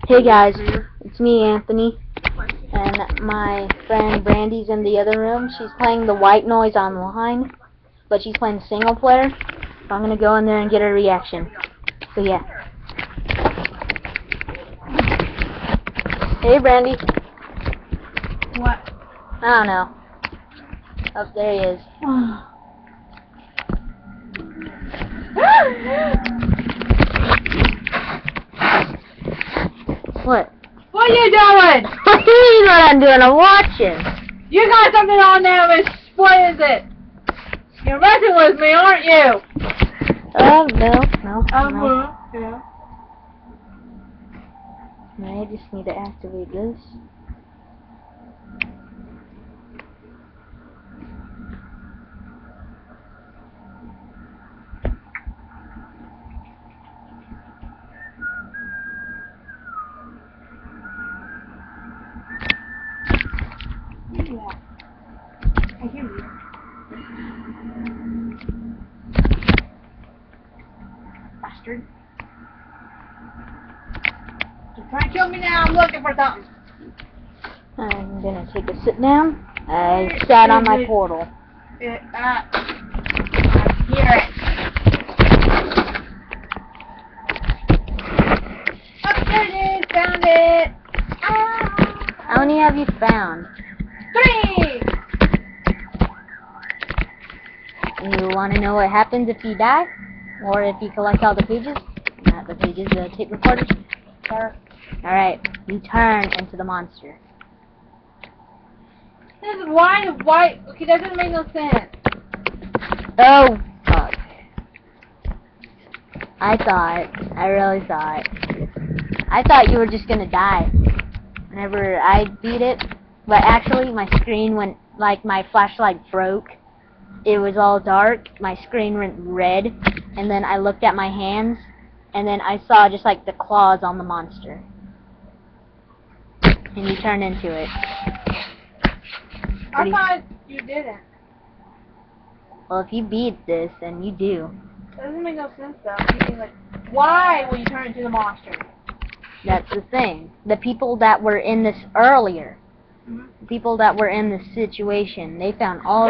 Hey guys, it's me, Anthony, and my friend Brandy's in the other room. She's playing the white noise online, but she's playing single player, so I'm gonna go in there and get her reaction. So yeah. Hey Brandy. What? I don't know. Oh, there he is. What? What are you doing? What do you mean what I'm doing? I'm watching. You got something on there, Miss. What is it? You're messing with me, aren't you? No. Yeah. I just need to activate this. Yeah. I hear you. Bastard. You're trying to kill me now. I'm looking for something. I'm gonna take a sit down. I sat on my portal. I hear it. Oh, there it is. Found it. How many have you found? 3. You want to know what happens if you die? Or if you collect all the pages? Not the pages, the tape recorders? Sure. Alright, you turn into the monster. This is why. Okay, that doesn't make no sense. Oh, fuck. I really thought you were just gonna die whenever I beat it. But actually, my screen went, like, my flashlight broke. It was all dark, my screen went red, and then I looked at my hands, and then I saw just, like, the claws on the monster. And you turn into it. I thought you didn't. Well, if you beat this, then you do. That doesn't make no sense, though. I mean, like, why will you turn into the monster? That's the thing. The people that were in this earlier, the people that were in this situation, they found all...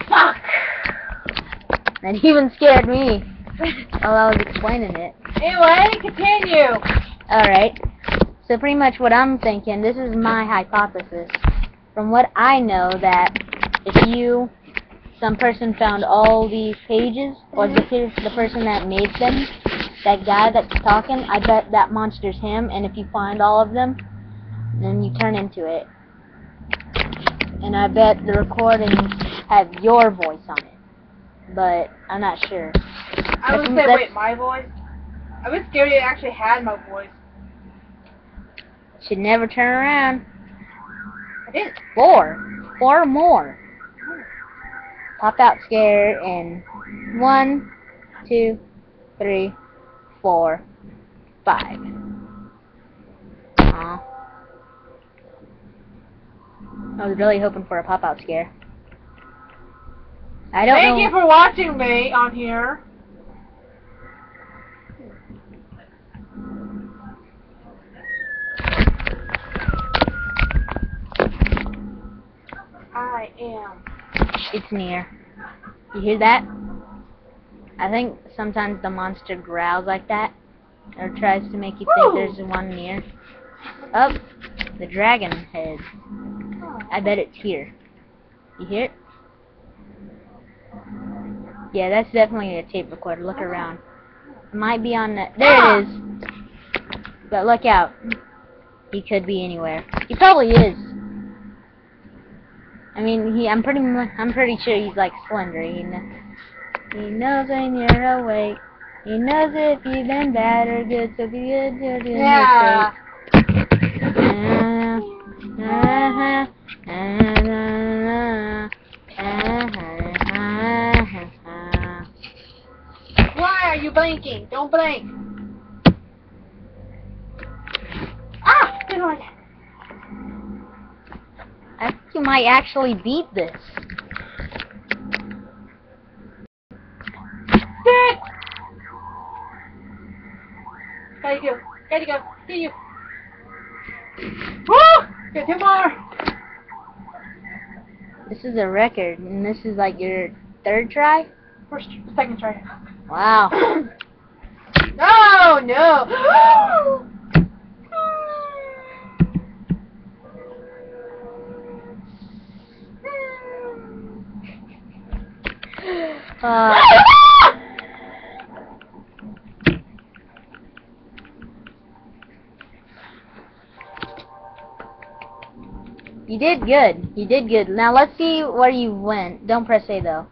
Fuck! That even scared me while I was explaining it. Anyway, continue. Alright. So pretty much what I'm thinking, this is my hypothesis. From what I know, that if some person found all these pages, or the person that made them, that guy that's talking, I bet that monster's him, and if you find all of them, then you turn into it. And I bet the recordings have your voice on it. But I'm not sure. I would say, wait, my voice? I was scared it actually had my voice. Should never turn around. I didn't. 4 more. Pop out scare in 1, 2, 3, 4, 5. Aw. I was really hoping for a pop out scare. I don't know. Thank you for watching me on here. I am. It's near. You hear that? I think sometimes the monster growls like that, or tries to make you think there's one near. Oh, the dragon head. I bet it's here. You hear it? Yeah, that's definitely a tape recorder. Look around. It might be on the... There it is. But look out. He could be anywhere. He probably is. I mean, I'm pretty sure he's like Slender. He knows when you're awake. He knows if you've been bad or good, so be good to do Yeah. Why are you blinking? Don't blink. Ah! Didn't like that. I think you might actually beat this. Gotta go. Gotta go. See you. Woo! Get 2 more. This is a record, and this is like your 3rd try? Second try. Wow. No, no. You did good. You did good. Now let's see where you went. Don't press A though.